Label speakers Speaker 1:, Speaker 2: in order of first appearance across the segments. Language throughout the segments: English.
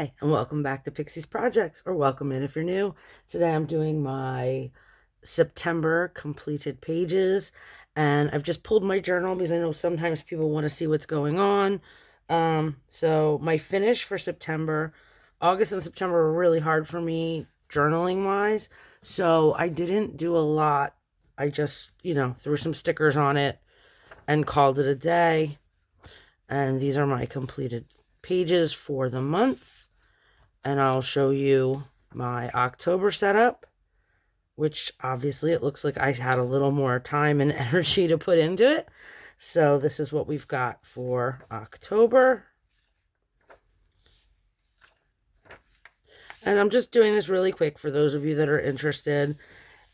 Speaker 1: Hi, and welcome back to Pixie's Projects, or welcome in if you're new. Today I'm doing my September completed pages, and I've just pulled my journal because I know sometimes people want to see what's going on. So my finish for September, August and September were really hard for me journaling wise, so I didn't do a lot. I just, threw some stickers on it and called it a day. And these are my completed pages for the month. And I'll show you my October setup, which obviously it looks like I had a little more time and energy to put into it. So this is what we've got for October. And I'm just doing this really quick for those of you that are interested.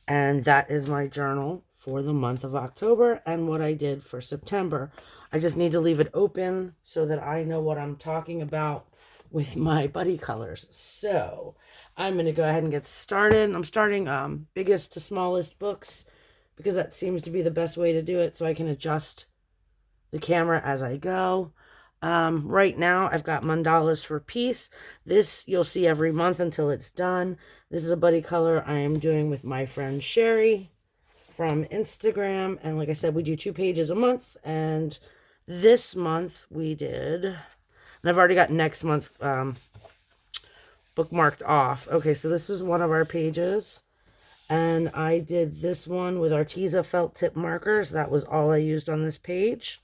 Speaker 1: And that is my journal for the month of October and what I did for September. I just need to leave it open so that I know what I'm talking about with my buddy colors. So I'm going to go ahead and get started. I'm starting biggest to smallest books because that seems to be the best way to do it, so I can adjust the camera as I go. Right now I've got Mandalas for Peace. This you'll see every month until it's done. This is a buddy color I am doing with my friend Sherry from Instagram. And like I said, we do 2 pages a month. And this month we did, and I've already got next month bookmarked off. Okay, so this was one of our pages. And I did this one with Arteza felt tip markers. That was all I used on this page.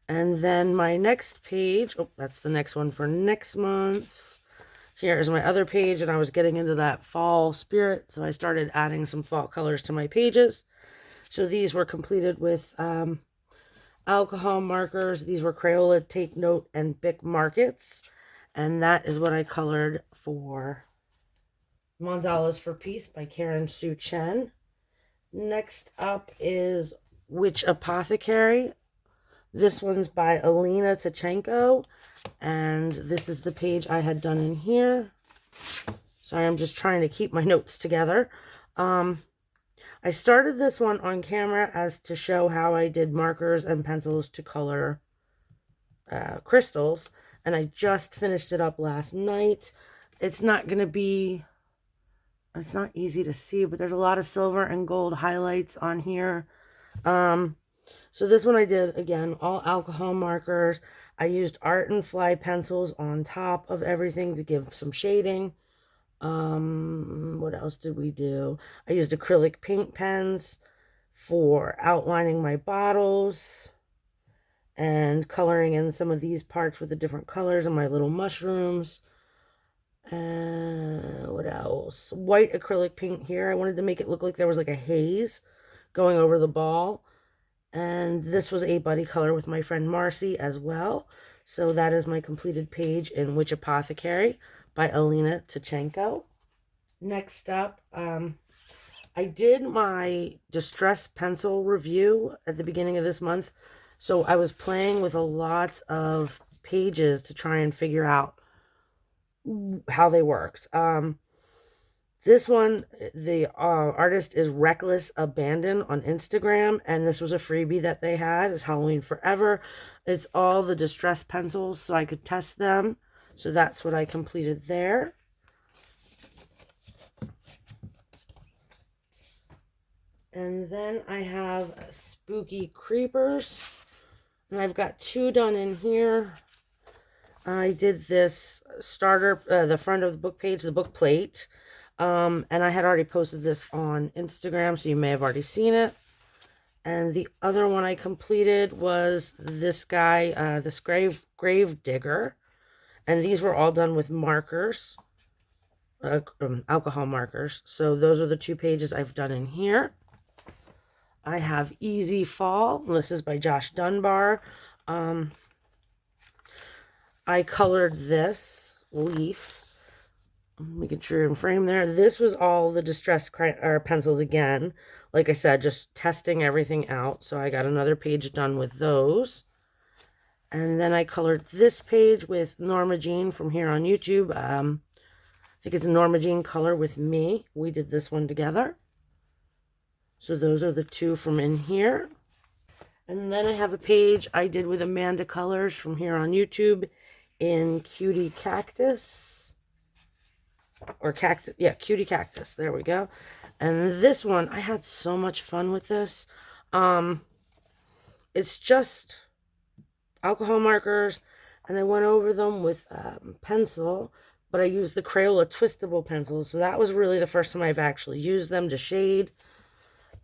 Speaker 1: And then my next page, oh, that's the next one for next month. Here is my other page, and I was getting into that fall spirit, so I started adding some fall colors to my pages. So these were completed with alcohol markers. These were Crayola Take Note and Bic Markets, and that is what I colored for Mandalas for Peace by Karen Sue Chen. Next up is Witch Apothecary. This one's by Alina Tachenko, and this is the page I had done in here. Sorry, I'm just trying to keep my notes together. I started this one on camera as to show how I did markers and pencils to color crystals, and I just finished it up last night. It's not easy to see, but there's a lot of silver and gold highlights on here. So this one I did, again, all alcohol markers. I used art and fly pencils on top of everything to give some shading. What else did we do? I used acrylic paint pens for outlining my bottles and coloring in some of these parts with the different colors and my little mushrooms. What else? White acrylic paint here. I wanted to make it look like there was like a haze going over the ball. And this was a buddy color with my friend Marcy as well. So that is my completed page in Witch Apothecary by Alina Tachenko. Next up, I did my distress pencil review at the beginning of this month. So I was playing with a lot of pages to try and figure out how they worked. This one, the artist is Reckless Abandon on Instagram, and this was a freebie that they had. It's Halloween Forever. It's all the distress pencils, so I could test them. So that's what I completed there. And then I have Spooky Creepers, and I've got 2 done in here. I did this starter, the front of the book page, the book plate. And I had already posted this on Instagram, so you may have already seen it. And the other one I completed was this guy, this grave digger. And these were all done with markers, alcohol markers. So those are the 2 pages I've done in here. I have Easy Fall. This is by Josh Dunbar. I colored this leaf. Making sure in frame there. This was all the distress pencils again. Like I said, just testing everything out. So I got another page done with those. And then I colored this page with Norma Jean from here on YouTube. I think it's Norma Jean Color with Me. We did this one together. So those are the 2 from in here. And then I have a page I did with Amanda Colors from here on YouTube in Cutie Cactus. Or Cactus, yeah, Cutie Cactus. There we go. And this one, I had so much fun with this. It's just alcohol markers, and I went over them with pencil, but I used the Crayola twistable pencils, so that was really the first time I've actually used them to shade.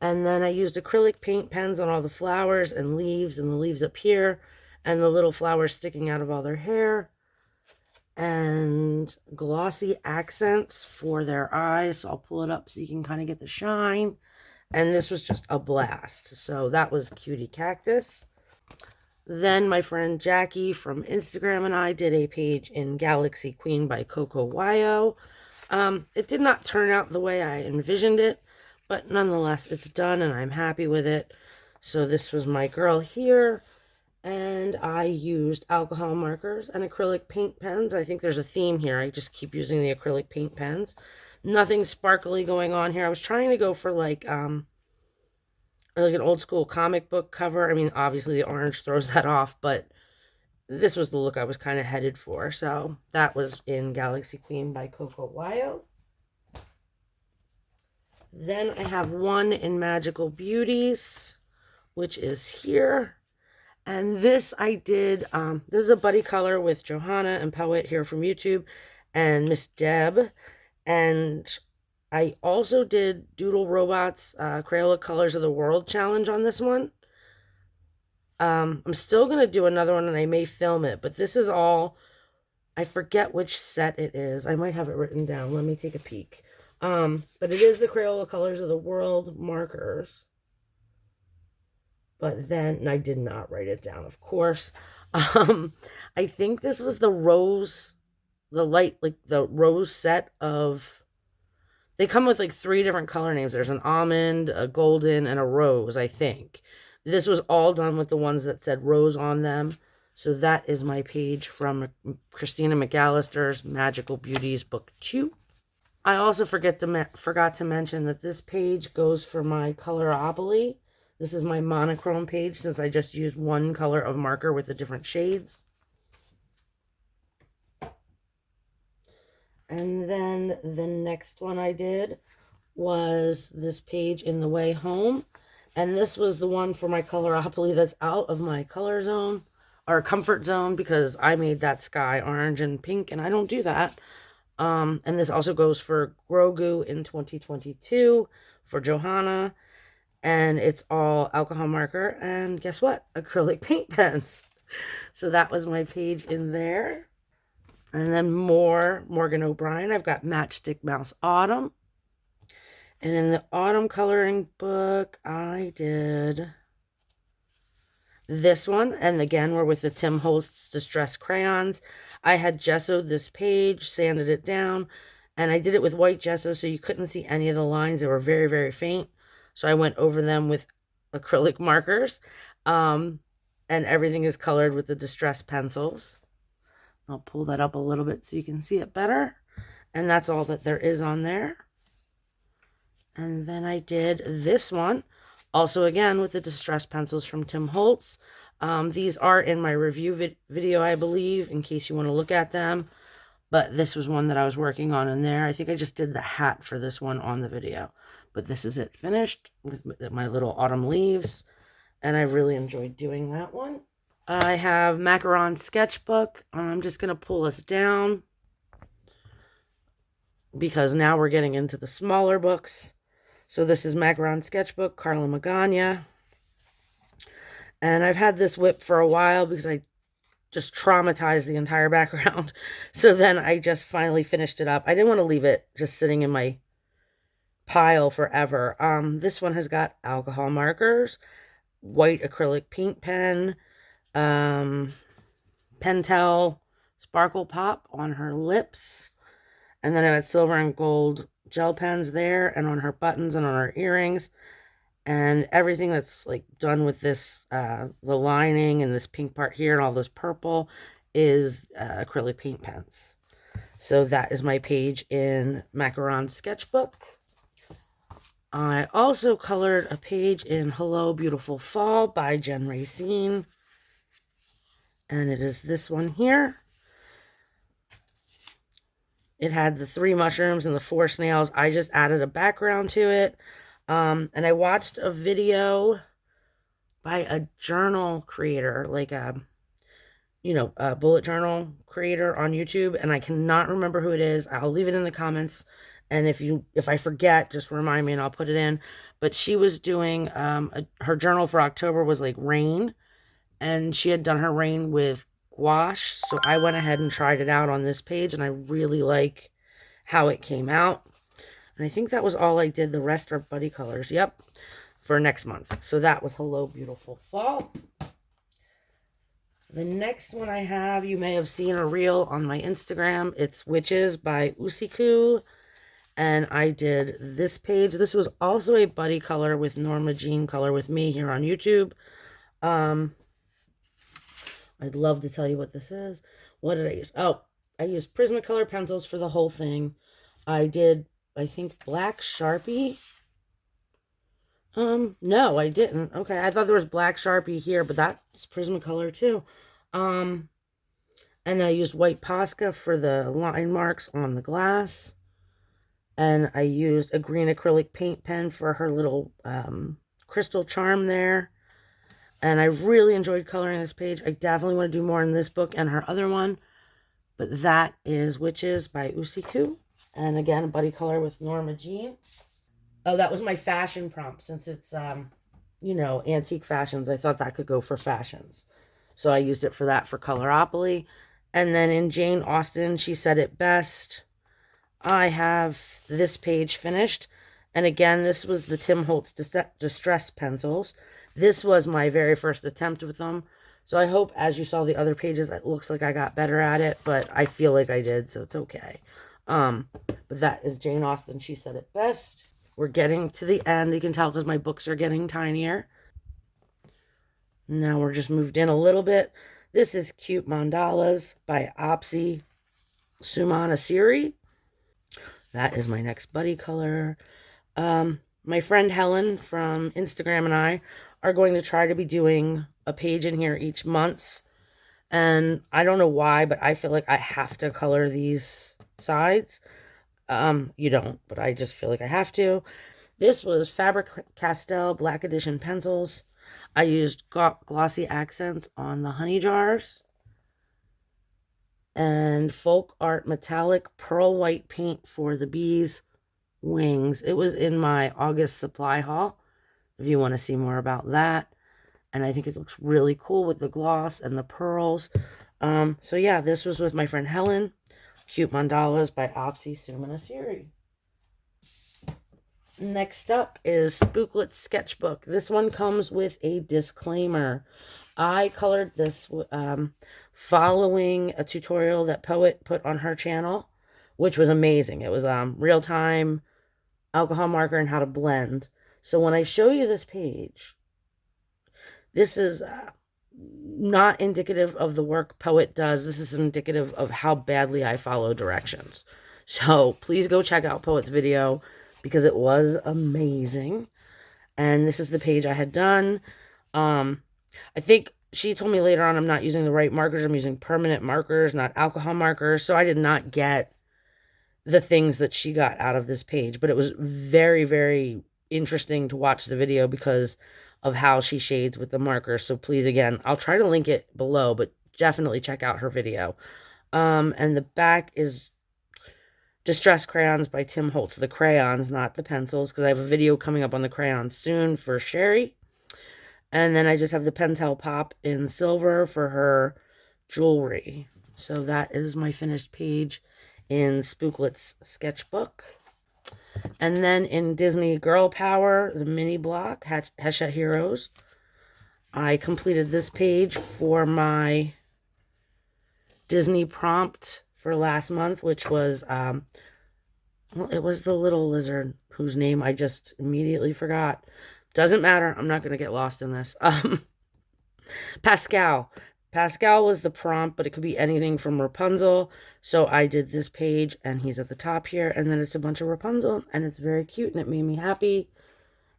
Speaker 1: And then I used acrylic paint pens on all the flowers and the leaves up here, and the little flowers sticking out of all their hair, and glossy accents for their eyes. So I'll pull it up so you can kind of get the shine. And this was just a blast. So that was Cutie Cactus. Then my friend Jackie from Instagram and I did a page in Galaxy Queen by Coco Wyo. It did not turn out the way I envisioned it, but nonetheless, it's done and I'm happy with it. So this was my girl here, and I used alcohol markers and acrylic paint pens. I think there's a theme here. I just keep using the acrylic paint pens. Nothing sparkly going on here. I was trying to go for like an old school comic book cover. I mean, obviously the orange throws that off, but this was the look I was kind of headed for. So that was in Galaxy Queen by Coco Wyo. Then I have one in Magical Beauties, which is here. And this I did, this is a buddy color with Johanna and Poet here from YouTube and Miss Deb. And I also did Doodle Robots Crayola Colors of the World challenge on this one. I'm still going to do another one and I may film it, but this is all, I forget which set it is. I might have it written down. Let me take a peek. But it is the Crayola Colors of the World markers. But then I did not write it down, of course. I think this was the rose, the light, like the rose set of, they come with like 3 different color names. There's an almond, a golden, and a rose, I think. This was all done with the ones that said rose on them. So that is my page from Christina McAllister's Magical Beauties Book 2. I also forgot to mention that this page goes for my Colorapoly. This is my monochrome page since I just used one color of marker with the different shades. And then the next one I did was this page in The Way Home. And this was the one for my Colorapoly that's out of my color zone or comfort zone because I made that sky orange and pink and I don't do that. And this also goes for Grogu in 2022 for Johanna. And it's all alcohol marker and guess what? Acrylic paint pens. So that was my page in there. And then more Morgan O'Brien. I've got Matchstick Mouse Autumn. And in the autumn coloring book, I did this one. And again, we're with the Tim Holtz Distress Crayons. I had gessoed this page, sanded it down, and I did it with white gesso so you couldn't see any of the lines. They were very, very faint. So I went over them with acrylic markers. And everything is colored with the Distress pencils. I'll pull that up a little bit so you can see it better. And that's all that there is on there. And then I did this one. Also, again, with the Distress pencils from Tim Holtz. These are in my review video, I believe, in case you want to look at them. But this was one that I was working on in there. I think I just did the hat for this one on the video. But this is it finished with my little autumn leaves. And I really enjoyed doing that one. I have Macaron Sketchbook. I'm just going to pull us down because now we're getting into the smaller books. So this is Macaron Sketchbook, Carla Magana. And I've had this whip for a while because I just traumatized the entire background. So then I just finally finished it up. I didn't want to leave it just sitting in my pile forever. This one has got alcohol markers, white acrylic paint pen, Pentel Sparkle Pop on her lips. And then I had silver and gold gel pens there and on her buttons and on her earrings. And everything that's like done with this, the lining and this pink part here and all this purple is acrylic paint pens. So that is my page in Macaron Sketchbook. I also colored a page in Hello Beautiful Fall by Jen Racine. And it is this one here. It had the 3 mushrooms and the 4 snails. I just added a background to it. And I watched a video by a journal creator, like a bullet journal creator on YouTube, and I cannot remember who it is. I'll leave it in the comments, and if I forget, just remind me and I'll put it in. But she was doing her journal for October was like rain, and she had done her rain with gouache, so I went ahead and tried it out on this page, and I really like how it came out. And I think that was all I did. The rest are buddy colors. Yep, for next month. So that was Hello Beautiful Fall. The next one I have, you may have seen a reel on my Instagram. It's Witches by Usiku. And I did this page. This was also a buddy color with Norma Jean color with me here on YouTube. I'd love to tell you what this is. What did I use? Oh, I used Prismacolor pencils for the whole thing. I did, I think, black Sharpie. No, I didn't. Okay, I thought there was black Sharpie here, but that's Prismacolor too. And then I used white Posca for the line marks on the glass. And I used a green acrylic paint pen for her little crystal charm there. And I really enjoyed coloring this page. I definitely want to do more in this book and her other one. But that is Witches by Usiku. And again, a buddy color with Norma Jean. Oh, that was my fashion prompt. Since it's, antique fashions, I thought that could go for fashions. So I used it for that for Coloropoly. And then in Jane Austen, she said it best. I have this page finished. And again, this was the Tim Holtz Distress pencils. This was my very first attempt with them. So I hope, as you saw the other pages, it looks like I got better at it. But I feel like I did, so it's okay. But that is Jane Austen. She said it best. We're getting to the end. You can tell because my books are getting tinier. Now we're just moved in a little bit. This is Cute Mandalas by Opsi Sumanasiri. That is my next buddy color. My friend Helen from Instagram and I are going to try to be doing a page in here each month. And I don't know why, but I feel like I have to color these sides. You don't, but I just feel like I have to. This was Faber-Castell Black Edition pencils. I used glossy accents on the honey jars. And Folk Art Metallic Pearl White paint for the bees' wings. It was in my August supply haul, if you want to see more about that. And I think it looks really cool with the gloss and the pearls. So yeah, this was with my friend Helen. Cute Mandalas by Opsi Sumanasiri. Next up is Spooklet Sketchbook. This one comes with a disclaimer. I colored this following a tutorial that Poet put on her channel, which was amazing. It was real-time alcohol marker and how to blend. So when I show you this page, this is not indicative of the work Poet does. This is indicative of how badly I follow directions. So please go check out Poet's video because it was amazing. And this is the page I had done. I think she told me later on I'm not using the right markers. I'm using permanent markers, not alcohol markers. So I did not get the things that she got out of this page. But it was very, very interesting to watch the video because of how she shades with the markers. So please, again, I'll try to link it below, but definitely check out her video. And the back is Distress Crayons by Tim Holtz. The crayons, not the pencils, because I have a video coming up on the crayons soon for Sherry. And then I just have the Pentel Pop in silver for her jewelry. So that is my finished page in Spooklet's sketchbook. And then in Disney Girl Power, the mini block, Hesha Heroes, I completed this page for my Disney prompt for last month, which was, well, it was the little lizard whose name I just immediately forgot. Doesn't matter. I'm not going to get lost in this. Pascal. Pascal was the prompt, but it could be anything from Rapunzel. So I did this page, and he's at the top here, and then it's a bunch of Rapunzel, and it's very cute, and it made me happy.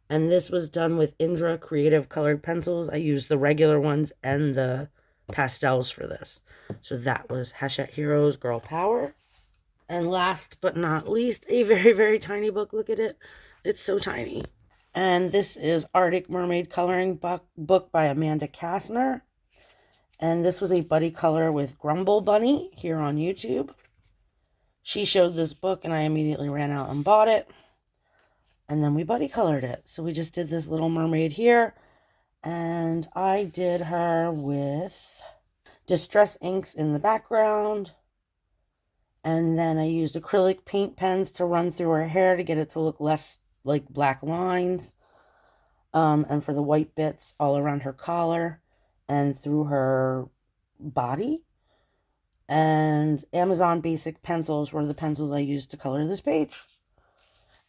Speaker 1: And this was done with Indra Creative Colored Pencils. I used the regular ones and the pastels for this. So that was Hachette Heroes Girl Power. And last but not least, a very, very tiny book. Look at it. It's so tiny. And this is Arctic Mermaid Coloring Book by Amanda Kastner. And this was a buddy color with Grumble Bunny here on YouTube. She showed this book and I immediately ran out and bought it. And then we buddy colored it. So we just did this little mermaid here. And I did her with Distress inks in the background. And then I used acrylic paint pens to run through her hair to get it to look less like black lines. And for the white bits all around her collar and through her body. And Amazon Basic pencils were the pencils I used to color this page.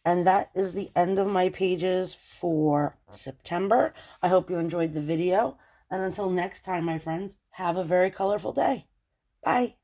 Speaker 1: And that is the end of my pages for September. I hope you enjoyed the video. And until next time, my friends, have a very colorful day. Bye.